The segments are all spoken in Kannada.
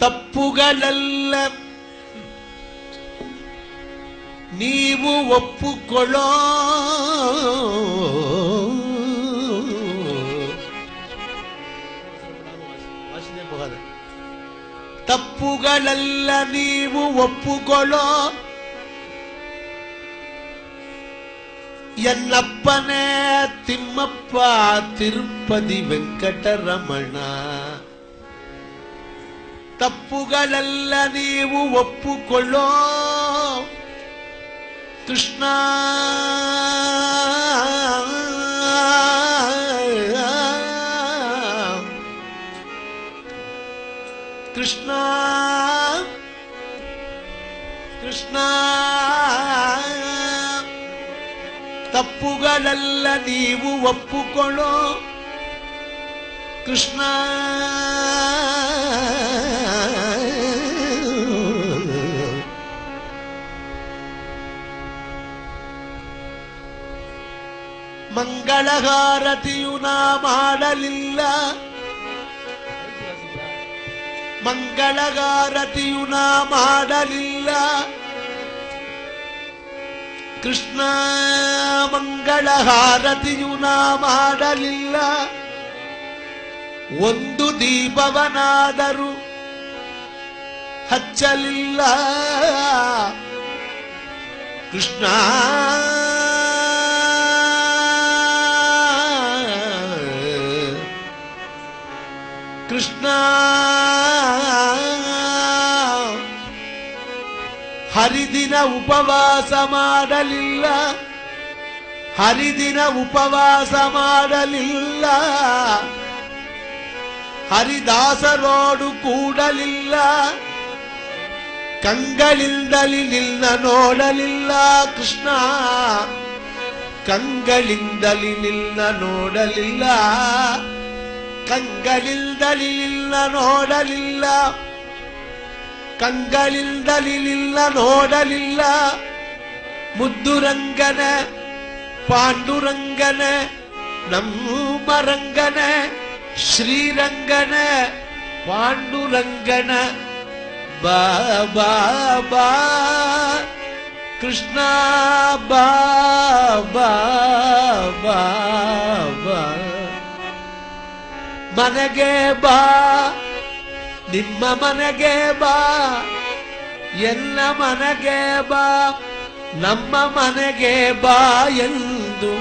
ತಪ್ಪುಗಳೆಲ್ಲ ನೀವು ಒಪ್ಪುಕೊಳ್ಳೋ ತಪ್ಪುಗಳೆಲ್ಲ ನೀವು ಒಪ್ಪುಕೊಳ್ಳೋ ಎನ್ನಪ್ಪನೇ ತಿಮ್ಮಪ್ಪ ತಿರುಪತಿ ವೆಂಕಟರಮಣ ತಪ್ಪುಗಳೆಲ್ಲ ನೀವು ಒಪ್ಪುಕೊಳ್ಳೋ ಕೃಷ್ಣ ಕೃಷ್ಣ ಕೃಷ್ಣ ತಪ್ಪುಗಳೆಲ್ಲ ನೀವು ಒಪ್ಪುಕೊಳ್ಳೋ ಕೃಷ್ಣ ಮಂಗಳಹಾರತಿಯು ನಾ ಮಾಡಲಿಲ್ಲ ಮಂಗಳಹಾರತಿಯು ನಾ ಮಾಡಲಿಲ್ಲ ಕೃಷ್ಣ ಮಂಗಳಹಾರತಿಯು ನಾ ಮಾಡಲಿಲ್ಲ ಒಂದು ದೀಪವನಾದರೂ ಹಚ್ಚಲಿಲ್ಲ ಕೃಷ್ಣ ಕೃಷ್ಣ ಹರಿದಿನ ಉಪವಾಸ ಮಾಡಲಿಲ್ಲ ಹರಿದಿನ ಉಪವಾಸ ಮಾಡಲಿಲ್ಲ ಹರಿದಾಸರೋಡು ಕೂಡಲಿಲ್ಲ ಕಂಗಳಿಂದಲಿ ನಿನ್ನ ನೋಡಲಿಲ್ಲ ಕೃಷ್ಣ ಕಂಗಳಿಂದಲಿ ನಿನ್ನ ನೋಡಲಿಲ್ಲ ಕಂಗಳಿಂದಲಿ ನಿನ್ನ ನೋಡಲಿಲ್ಲ ಕಂಗಳಿಂದಲಿ ನಿನ್ನ ನೋಡಲಿಲ್ಲ ಮುದ್ದುರಂಗನ ಪಾಂಡುರಂಗನ ನಮ್ಮ ರಂಗನ ಶ್ರೀರಂಗನ ಪಾಂಡುರಂಗನ ಬಾ ಬಾ ಬಾ ಕೃಷ್ಣ ಬಾ ಬಾ ಬಾ ಬಾ ಮನೆಗೆ ಬಾ ನಿಮ್ಮ ಮನೆಗೆ ಬಾ ಎಲ್ಲ ಮನೆಗೆ ಬಾ ನಮ್ಮ ಮನೆಗೆ ಬಾ ಎಂದು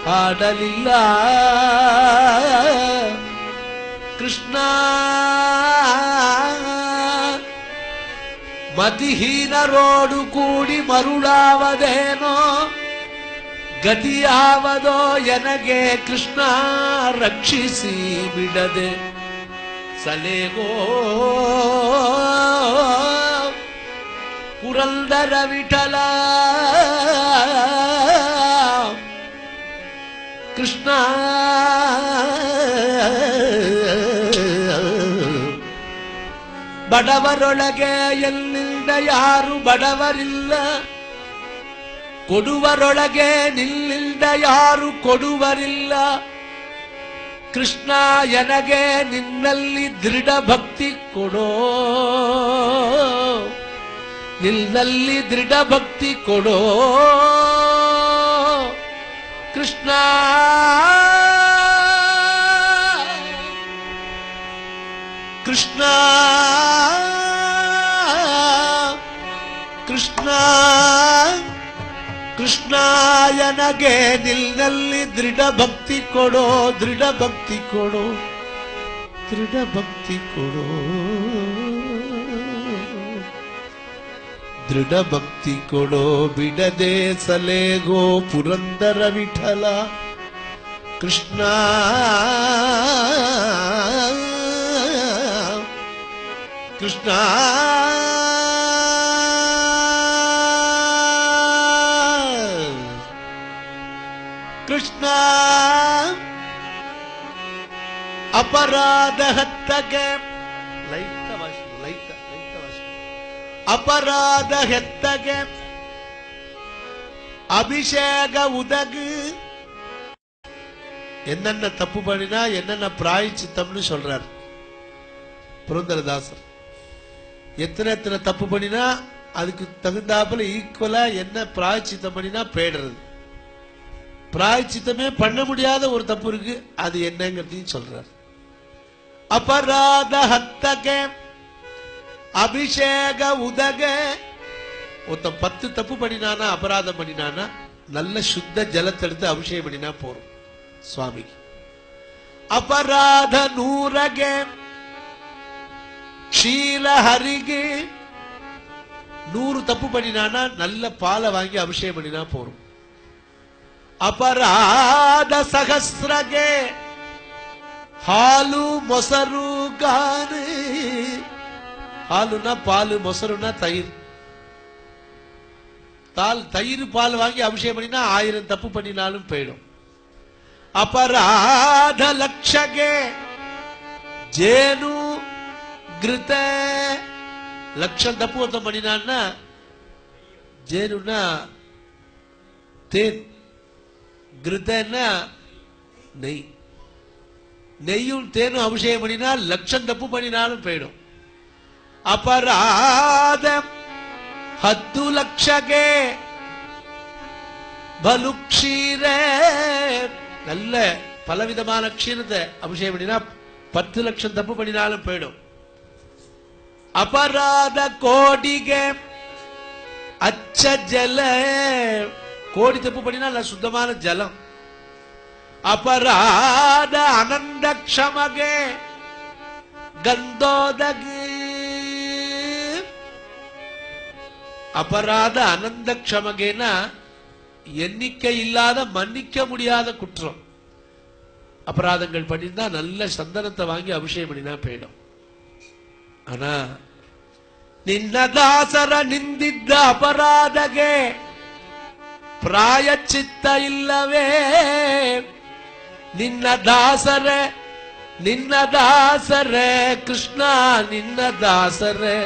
ಹಾಡಲಿಲ್ಲ ಕೃಷ್ಣ ಮತಿಹೀನರೋಡು ಕೂಡಿ ಮರುಳಾವದೇನೋ ಗತಿಯಾವದೋ ಎನಗೆ ಕೃಷ್ಣ ರಕ್ಷಿಸಿ ಬಿಡದೆ ಸಲೇಗೋ ಪುರಂದರ ವಿಠಲ ಕೃಷ್ಣ ಬಡವರೊಳಗೆ ಎಲ್ಲಿಂದ ಯಾರು ಬಡವರಿಲ್ಲ ಕೊಡುವರೊಳಗೆ ನಿಲ್ಲಿಂದ ಯಾರು ಕೊಡುವರಿಲ್ಲ ಕೃಷ್ಣ ಎನಗೆ ನಿನ್ನಲ್ಲಿ ದೃಢ ಭಕ್ತಿ ಕೊಡೋ ನಿನ್ನಲ್ಲಿ ದೃಢ ಭಕ್ತಿ ಕೊಡೋ ಕೃಷ್ಣ ಕೃಷ್ಣ ಕೃಷ್ಣ ಕೃಷ್ಣ ಎನಗೆ ನಿನ್ನಲ್ಲಿ ದೃಢ ಭಕ್ತಿ ಕೊಡೋ ದೃಢ ಭಕ್ತಿ ಕೊಡೋ ದೃಢ ಭಕ್ತಿ ಕೊಡೋ ದೃಢ ಭಕ್ತಿ ಕೊಡೋ ಬಿಡದೆ ಸಲೇಗೋ ಪುರಂದರ ವಿಠಲ ಕೃಷ್ಣ ಕೃಷ್ಣ ಕೃಷ್ಣ ಅಪರಾಧ ಹತ್ತಗೆ ಅಪರಾಧ ಹೆತ್ತಗೆ அபிஷேக உதகு என்னென்ன தப்பு பண்ணினா என்னென்ன பிராயச்சித்தம்னு சொல்றார் புரந்தரதாசர். எத்தனை எத்தனை தப்பு பண்ணினா அதுக்கு தகுந்தாப்புல ஈக்குவலா என்ன பிராயச்சித்தம் பண்ணினா போயிடுறது. பிராயச்சித்தமே பண்ண முடியாத ஒரு தப்பு இருக்கு, அது என்னங்கிறதையும் சொல்றார். அபராத ஹத்தக அபிஷேக உதக. ஒருத்தன் 10 தப்பு பண்ணினானா, அபராதம் பண்ணினானா, நல்ல சுத்த ஜலத்தை எடுத்து அபிஷேகம் பண்ணினா போறோம் சுவாமிக்கு. அபராத நூரக ஷீல ஹரிகே. 100 தப்பு பண்ணினானா நல்ல பாலை வாங்கி அபிஷேகம் பண்ணினா போறோம். ಅಪರಾಧ ಸಹಸ್ರಗೆ ಹಾಲು ಮೊಸರು ಗಾನೆ. ಹಾಲುನ ಪಾಲು, ಮೊಸರುನ தயிர். தயிர் பால் வாங்கி அபிஷேகம் பண்ணினா 1000 தப்பு பண்ணினாலும் போயிடும். ಅಪರಾಧ ಲಕ್ಷಗೆ ಜೇನು ಘೃತ. 1,00,000 தப்பு ஒருத்தம் பண்ணினான்னா ஜேனுனா தேன், கிருத்தன்னா நெய். நெய்யும் தேனும் அபிஷேகம் பண்ணினா 1,00,000 தப்பு பண்ணினாலும் போயிடும். ಅಪರಾಧ 10 ಲಕ್ಷಗೆ ಬಲು ಕ್ಷೀರ. நல்ல பலவிதமான க்ஷீரத்தை அபிஷேகம் பண்ணினா 10 லட்சம் தப்பு பண்ணினாலும் போயிடும். அபராத கோடிಗೆ அச்ச ஜல. கோடி தப்பு பண்ணினா சுத்தமான ஜலம். அபராத அனந்த க்ஷமகே கந்தோதகி. அபராத அனந்த க்ஷமகேனா எண்ணிக்கை இல்லாத மன்னிக்க முடியாத குற்றம். அபராதங்கள் பண்ணிருந்தா நல்ல சந்தனத்தை வாங்கி அபிஷேகம் பண்ணினா போயிடும். ஆனா ನಿನ್ನ ದಾಸರ ನಿಂದಿದ್ದ ಅಪರಾಧಗೆ ಪ್ರಾಯಶ್ಚಿತ್ತ ಇಲ್ಲವೇ? ನಿನ್ನ ದಾಸರೇ ಕೃಷ್ಣ, ನಿನ್ನ ದಾಸರೇ.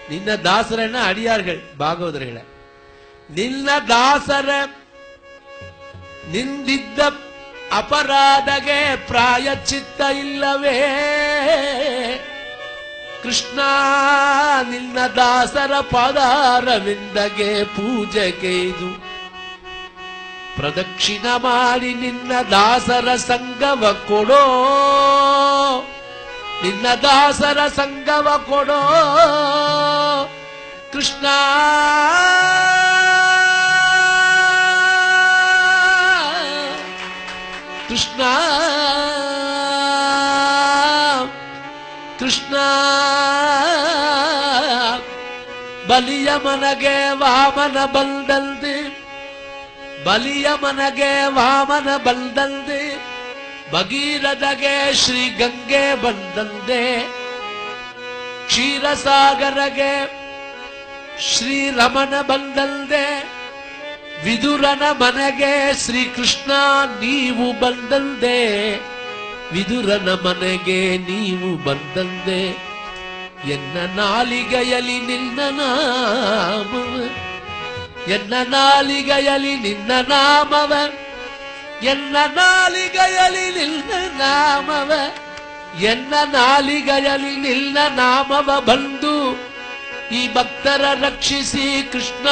ನಿನ್ನ ದಾಸರನ್ನ ಅಡಿಯಾர்கள் ಭಾಗವತர்களே. ನಿನ್ನ ದಾಸರ ನಿಂದಿದ್ದ ಅಪರಾಧಗೆ ಪ್ರಾಯಶ್ಚಿತ್ತ ಇಲ್ಲವೇ? ಕೃಷ್ಣ, ನಿನ್ನ ದಾಸರ ಪಾದಾರವಿಂದಗೆ ಪೂಜೆಗೆ ಇದು ಪ್ರದಕ್ಷಿಣ ಮಾಡಿ ನಿನ್ನ ದಾಸರ ಸಂಗವ ಕೊಡೋ. ನಿನ್ನ ದಾಸರ ಸಂಗವ ಕೊಡೋ ಕೃಷ್ಣ. ಕೃಷ್ಣ ಕೃಷ್ಣ ಬಲಿಯ ಮನಗೆ ವಾಮನ ಬಲ್ದಲ್ದೆ. ಬಲಿಯ ಮನಗೆ ವಾಮನ ಬಲ್ದಲ್ದೆ. ಭಗೀರಥಗೆ ಶ್ರೀ ಗಂಗೆ ಬಂದಂದೆ. ಕ್ಷೀರಸಾಗರಗೆ ಶ್ರೀ ರಮಣ ಬಂದಲ್ದೆ. ವಿದುರನ ಮನೆಗೆ ಶ್ರೀಕೃಷ್ಣ ನೀವು ಬಂದಲ್ದೆ. ವಿದುರನ ಮನೆಗೆ ನೀವು ಬಂದಲ್ದೆ. ಎನ್ನ ನಾಲಿಗೆಯಲಿ ನಿನ್ನ ನಾಮವ, ಎನ್ನ ನಾಲಿಗೆಯಲಿ ನಿನ್ನ ನಾಮವ, ಎನ್ನ ನಾಲಿಗೆಯಲಿ ನಿನ್ನ ನಾಮವ, ಎನ್ನ ನಾಲಿಗೆಯಲಿ ನಿನ್ನ ನಾಮವ ಬಂದು ಈ ಭಕ್ತರ ರಕ್ಷಿಸಿ ಕೃಷ್ಣ.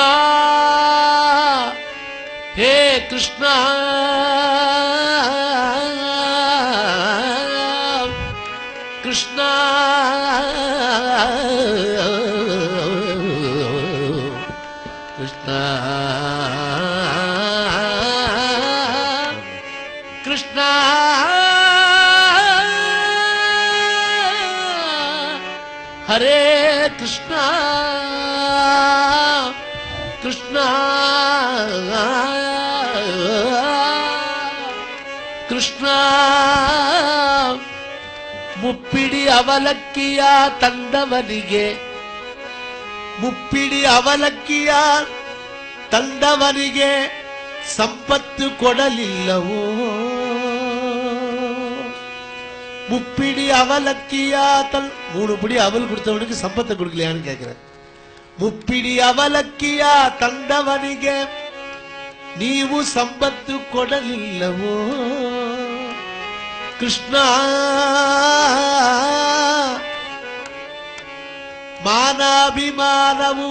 ಹೇ ಕೃಷ್ಣ, ಕೃಷ್ಣ ಕೃಷ್ಣ ಕೃಷ್ಣ ಹರೇ ಕೃಷ್ಣ ಕೃಷ್ಣ ಕೃಷ್ಣ. ಮುಪ್ಪಿಡಿ ಅವಲಕ್ಕಿಯ ತಂದವನಿಗೆ, ಮುಪ್ಪಿಡಿ ಅವಲಕ್ಕಿಯ ತಂದವನಿಗೆ ಸಂಪತ್ತು ಕೊಡಲಿಲ್ಲವೋ? முப்பிடி அவலக்கியா தல். 3 பிடி அவல் கொடுத்தவனுக்கு சம்பத்தை கொடுக்கலையான்னு கேட்கிறேன். முப்பிடி ಅವಲಕ್ಕಿಯ ತಂದವನಿಗೆ ನೀವು ಸಂಪತ್ತು ಕೊಡಲಿಲ್ಲವೋ? ಕೃಷ್ಣ ಮಾನಾಭಿಮಾನವು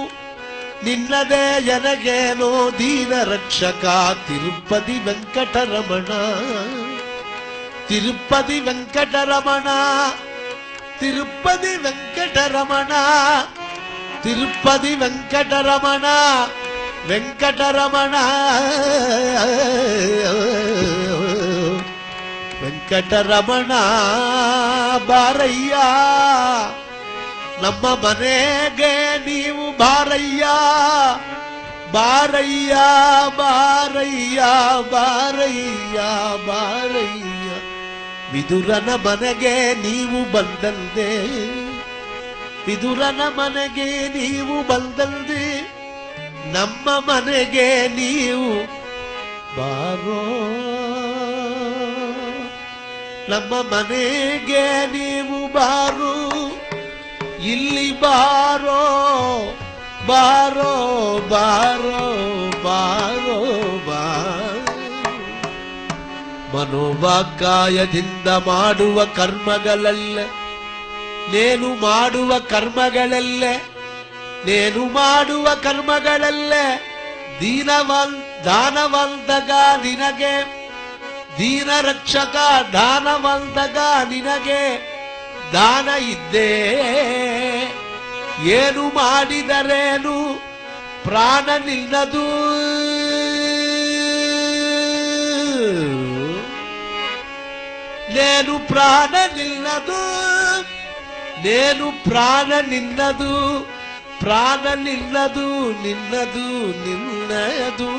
ನಿನ್ನದೇ ಎನಗೇನೋ ದೀನ ರಕ್ಷಕ ತಿರುಪತಿ ವೆಂಕಟರಮಣ ತಿರುಪತಿ ವೆಂಕಟರಮಣ ತಿರುಪತಿ ವೆಂಕಟರಮಣ ತಿರುಪತಿ ವೆಂಕಟರಮಣ ವೆಂಕಟರಮಣ ವೆಂಕಟರಮಣ ಬಾರಯ್ಯ ನಮ್ಮ ಮನೆಗೆ ನೀವು ಬಾರಯ್ಯ ಬಾರಯ್ಯ ಬಾರಯ್ಯ ಬಾರಯ್ಯ ಬಾರಯ್ಯ ವಿದುರನ ಮನೆಗೆ ನೀವು ಬಂದಲ್ದೆ ವಿದುರನ ಮನೆಗೆ ನೀವು ಬಂದಲ್ದೆ ನಮ್ಮ ಮನೆಗೆ ನೀವು ಬಾರೋ ನಮ್ಮ ಮನೆಗೆ ನೀವು ಬಾರೋ ಇಲ್ಲಿ ಬಾರೋ ಬಾರೋ ಬಾರೋ ಬಾರೋ ಬಾರೋ ಮನೋವಾಕಾಯದಿಂದ ಮಾಡುವ ಕರ್ಮಗಳಲ್ಲೇ ನೇನು ಮಾಡುವ ಕರ್ಮಗಳಲ್ಲೇ ನೇನು ಮಾಡುವ ಕರ್ಮಗಳಲ್ಲೇ ದಾನವಂತಗ ನಿನಗೆ ದೀನ ರಕ್ಷಕ ದಾನವಂತಗ ನಿನಗೆ ದಾನ ಇದ್ದೇ ಏನು ಮಾಡಿದರೇನು ಪ್ರಾಣ ನಿನ್ನದು ನೇನು ಪ್ರಾಣ ನಿನ್ನದು ನೇನು ಪ್ರಾಣ ನಿನ್ನದು ಪ್ರಾಣ ನಿನ್ನದು ನಿನ್ನದು ನಿನ್ನದು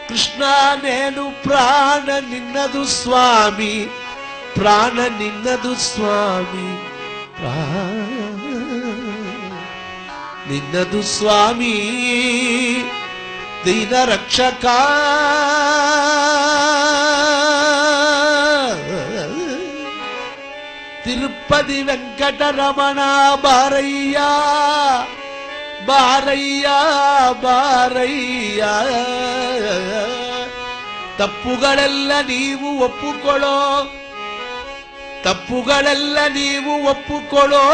ಕೃಷ್ಣ ನೇನು ಪ್ರಾಣ ನಿನ್ನದು ಸ್ವಾಮಿ ಪ್ರಾಣ ನಿನ್ನದು ಸ್ವಾಮಿ ನಿನ್ನದು ಸ್ವಾಮಿ ದೀನ ರಕ್ಷಕ ತಿರುಪತಿ ವೆಂಕಟರಮಣ ಬಾರಯ್ಯ ಬಾರಯ್ಯ ಬಾರಯ್ಯ ತಪ್ಪುಗಳೆಲ್ಲ ನೀವು ಒಪ್ಪುಕೊಳ್ಳೋ ತಪ್ಪುಗಳೆಲ್ಲ ನೀವು ಒಪ್ಪುಕೊಳ್ಳೋ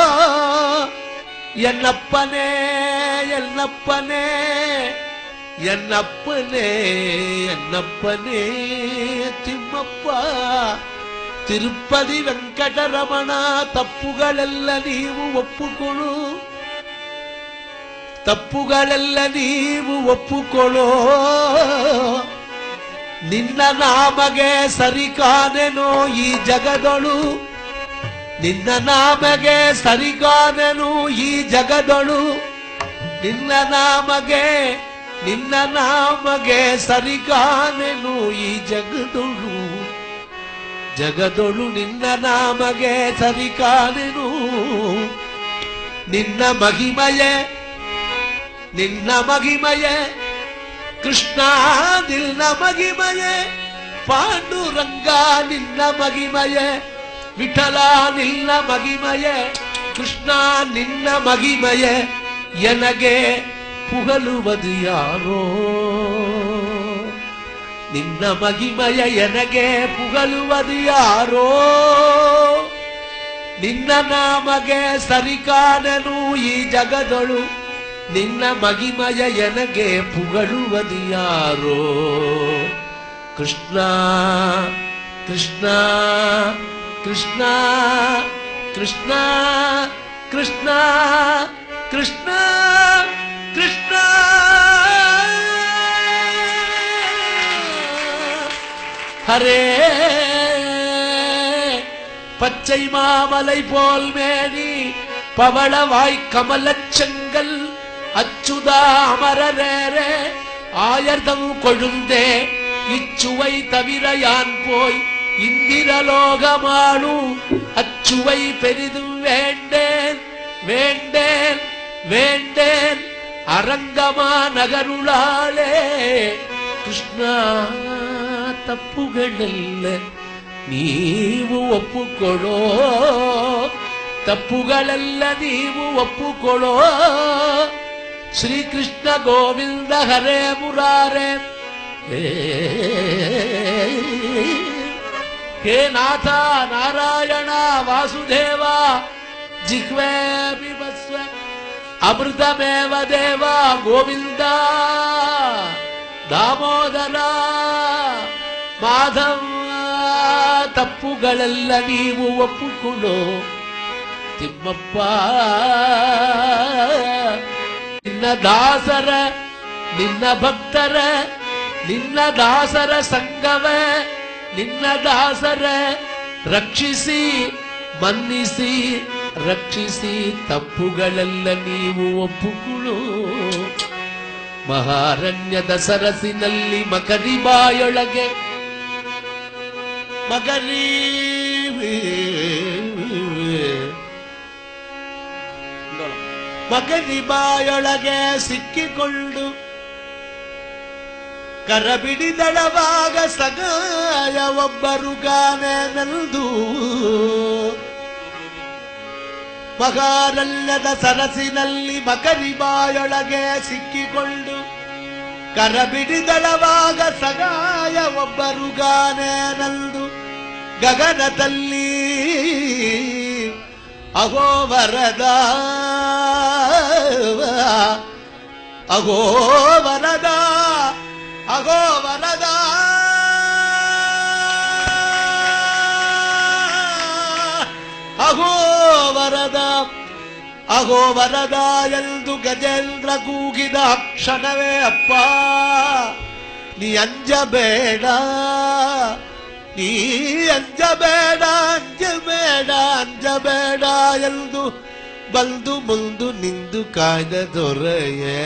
ಎನ್ನಪ್ಪನೇ ಎನ್ನಪ್ಪನೇ ಎನ್ನಪ್ಪನೇ ಎನ್ನಪ್ಪನೇ ತಿಮ್ಮಪ್ಪ ತಿರುಪತಿ ವೆಂಕಟರಮಣ ತಪ್ಪುಗಳೆಲ್ಲ ನೀವು ಒಪ್ಪುಕೊಳ್ಳೋ ತಪ್ಪುಗಳೆಲ್ಲ ನೀವು ಒಪ್ಪುಕೊಳ್ಳೋ ನಿನ್ನ ನಾಮಗೆ ಸರಿಕಾನೆನೋ ಈ ಜಗದೊಳು ನಿನ್ನ ನಾಮಗೆ ಸರಿಕಾನೆನು ಈ ಜಗದೊಳು ನಿನ್ನ ನಾಮಗೆ ಸರಿಕಾನೆನು ಈ ಜಗದೊಳು ಜಗದೊಳು ನಿನ್ನ ನಾಮಗೆ ಸರಿಕಾನೆನು ನಿನ್ನ ಮಹಿಮಯೇ ಕೃಷ್ಣ ನಿನ್ನ ಮಹಿಮಯೇ ಪಾಂಡುರಂಗ ನಿನ್ನ ಮಹಿಮಯೇ ವಿಠಲ ನಿನ್ನ ಮಹಿಮಯೇ ಕೃಷ್ಣ ನಿನ್ನ ಮಹಿಮಯೇ ಎನಗೆ ಪುಗಲುವುದು ಯಾರೋ ನಿನ್ನ ಮಹಿಮಯ ಎನಗೆ ಪುಗಲುವುದು ಯಾರೋ ನಿನ್ನ ನಾಮಗೆ ಸರಿಕಾನನು ಈ ಜಗದೊಳು ನಿನ್ನ ಮಹಿಮಯ ಎನಗೆ ಪುಗಳುವುದು ಯಾರೋ ಕೃಷ್ಣ ಕೃಷ್ಣ ಕೃಷ್ಣ ಕೃಷ್ಣ ಕೃಷ್ಣ ಕೃಷ್ಣ ಕೃಷ್ಣ ஹரே பச்சை மாமலை போல் மேனி பவளவாய் கமலச்செங்கல் அச்சுதா அமரரே ஆயர்தம் கொழுந்தே இச்சுவை தவிர யான் போய் இந்திரலோகமானு அச்சுவை பெரிதும் வேண்டேன் வேண்டேன் வேண்டேன் அரங்கமா நகருளாளே கிருஷ்ணா ತಪ್ಪುಗಳೆಲ್ಲ ನೀವು ಒಪ್ಪುಕೊಳ್ಳೋ ತಪ್ಪುಗಳೆಲ್ಲ ನೀವು ಒಪ್ಪುಕೊಳ್ಳೋ ಶ್ರೀಕೃಷ್ಣ ಗೋವಿಂದ ಹರೇ ಮುರಾರೇ ಹೇ ಹೇ ನಾಥ ನಾರಾಯಣ ವಾಸುದೇವ ಜಿಹ್ವೆ ಬಿಭಸ್ವ ಅಮೃತಮೇವ ದೇವ ಗೋವಿಂದ ದಾಮೋದರ ಮಾಧವ ತಪ್ಪುಗಳೆಲ್ಲ ನೀವು ಒಪ್ಪುಕೊಳ್ಳೋ ತಿಮ್ಮಪ್ಪ ನಿನ್ನ ದಾಸರ ನಿನ್ನ ಭಕ್ತರ ನಿನ್ನ ದಾಸರ ಸಂಗವೇ ನಿನ್ನ ದಾಸರ ರಕ್ಷಿಸಿ ಮನ್ನಿಸಿ ರಕ್ಷಿಸಿ ತಪ್ಪುಗಳೆಲ್ಲ ನೀವು ಒಪ್ಪುಕೊಳ್ಳೋ ಮಹಾರಣ್ಯದ ಸರಸಿನಲ್ಲಿ ಮಕರಿ ಬಾಯೊಳಗೆ ಮಕರಿ ಬಾಯೊಳಗೆ ಸಿಕ್ಕಿಕೊಂಡು ಕರಬಿಡಿದಳವಾಗ ಸಗಾಯ ಒಬ್ಬರು ಗಾನೆನಲ್ದು ಮಹಾರಣ್ಯದ ಸರಸಿನಲ್ಲಿ ಮಕರಿ ಬಾಯೊಳಗೆ ಸಿಕ್ಕಿಕೊಂಡು ಕರಬಿಡಿದಳವಾಗ ಸಗಾಯ ಒಬ್ಬರು ಗಾನೆನಲ್ದು ಗಗನದಲ್ಲಿ ಅಹೋ ವರದ ಅಹೋ ವರದ ಅಹೋ ವರದ ಅಹೋ ವರದ ಅಹೋ ವರದ ಎಂದು ಗಜೇಂದ್ರ ಕೂಗಿದ ಕ್ಷಣವೇ ಅಪ್ಪ ನೀ ಅಂಜಬೇಡ ನೀ ಅಂಜಬೇಡ ಅಂಜಬೇಡ ಅಂಜಬೇಡ ಎಂದು ಬಂದು ಮುಂದು ನಿಂದು ಕಾಯ್ದ ದೊರೆಯೇ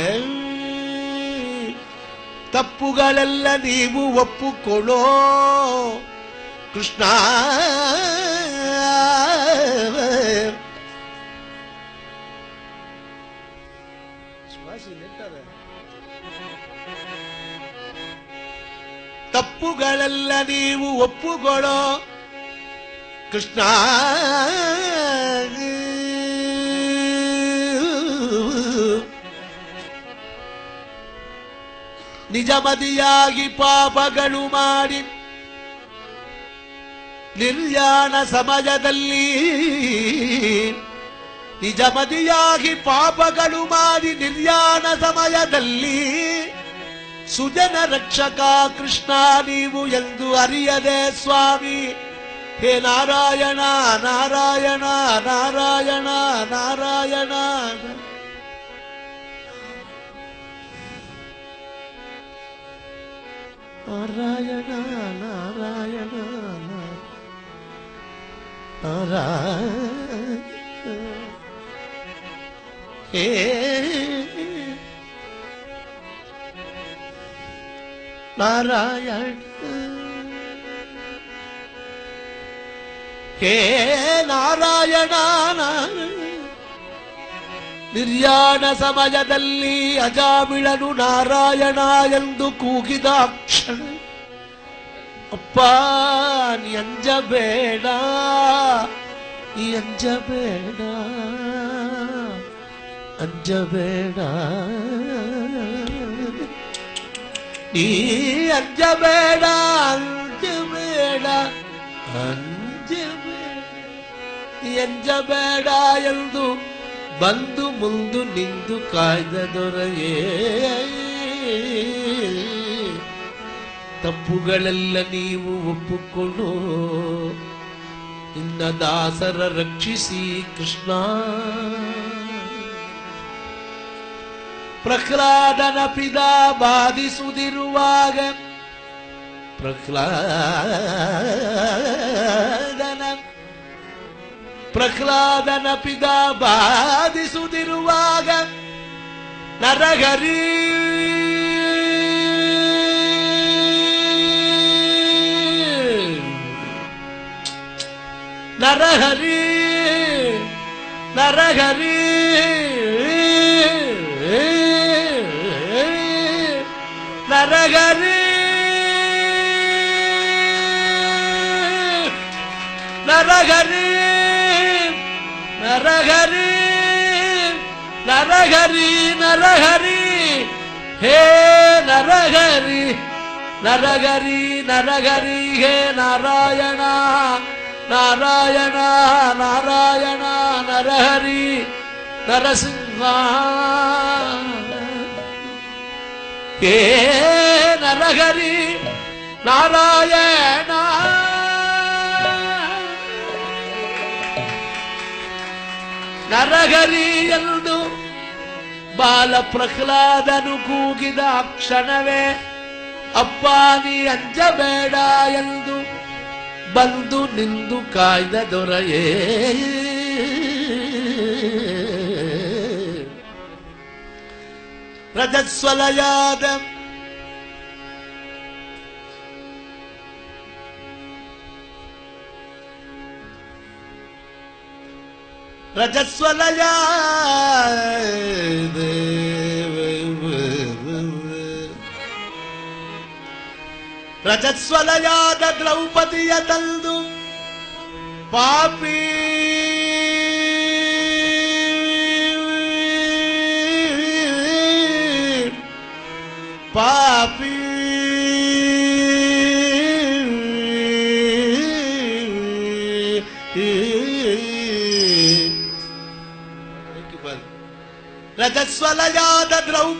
ತಪ್ಪುಗಳೆಲ್ಲ ನೀವು ಒಪ್ಪುಕೊಳ್ಳೋ ಕೃಷ್ಣ ತಪ್ಪುಗಳೆಲ್ಲ ನೀವು ಒಪ್ಪುಕೊಳ್ಳೋ ಕೃಷ್ಣ ನಿಜಮದಿಯಾಗಿ ಪಾಪಗಳು ಮಾಡಿ ನಿರ್ಯಾಣ ಸಮಯದಲ್ಲಿ ನಿಜಮದಿಯಾಗಿ ಪಾಪಗಳು ಮಾಡಿ ನಿರ್ಯಾಣ ಸಮಯದಲ್ಲಿ ಸುಜನ ರಕ್ಷಕ ಕೃಷ್ಣ ನೀವು ಎಂದು ಅರಿಯದೆ ಸ್ವಾಮಿ ಹೇ ನಾರಾಯಣ ನಾರಾಯಣ ನಾರಾಯಣ ನಾರಾಯಣ ನಾರಾಯಣ ನಾರಾಯಣ ನಾರಾಯಣ ಹೇ ನಾರಾಯಣ ಹೇ ನಾರಾಯಣ ನಿರ್ಯಾಣ ಸಮಯದಲ್ಲಿ ಅಜಾಮಿಳನು ನಾರಾಯಣ ಎಂದು ಕೂಗಿದ ಕ್ಷಣ ಅಪ್ಪ ನೀ ಅಂಜಬೇಡ ನೀ ಅಂಜಬೇಡ ಅಂಜಬೇಡ ನೀ ಅಂಜಬೇಡ ಅಂಜಬೇಡ ಅಂಜಬೇಡ ನೀ ಅಂಜಬೇಡ ಎಂದು ಬಂದು ಮುಂದು ನಿಂದು ಕಾಯ್ದ ದೊರೆಯೇ ತಪ್ಪುಗಳೆಲ್ಲ ನೀವು ಒಪ್ಪುಕೊಳ್ಳೋ ನಿನ್ನ ದಾಸರ ರಕ್ಷಿಸಿ ಕೃಷ್ಣ ಪ್ರಹ್ಲಾದನ ಪಿದ ಬಾಧಿಸುತ್ತಿರುವಾಗ ಪ್ರಹ್ಲಾದನ ಪಿದ ಬಾಧಿಸುತ್ತಿರುವಾಗ ನರಹರಿ ನರಹರಿ ನರಹರಿ ನರಹರಿ ನರಹರಿ ನರಹರಿ ನರಹರಿ ನರಹರಿ ಹೇ ನರಹರಿ ನರಗರಿ ನರಗರಿ ಹೇ ನಾರಾಯಣ ನಾರಾಯಣ ನಾರಾಯಣ ನರಹರಿ ನರಸಿಂಹ ಹೇ ನರಹರಿ ನಾರಾಯಣ ನರಹರಿ ಎಂದು ಬಾಲ ಪ್ರಹ್ಲಾದನು ಕೂಗಿದ ಕ್ಷಣವೇ ಅಪ್ಪ ನೀ ಅಂಜಬೇಡ ಎಂದು ಬಂದು ನಿಂದು ಕಾಯ್ದ ದೊರೆಯೇ ರಜಸ್ವಲಯಾದ ರಜಸ್ವಲಯ ರಜಸ್ವಲಯಾದ ದ್ರೌಪದಿಯ ತಂದು ಪಾಪಿ ಪಾಪಿ ರಜಸ್ವಲಯಾದ ದ್ರೌಪದಿ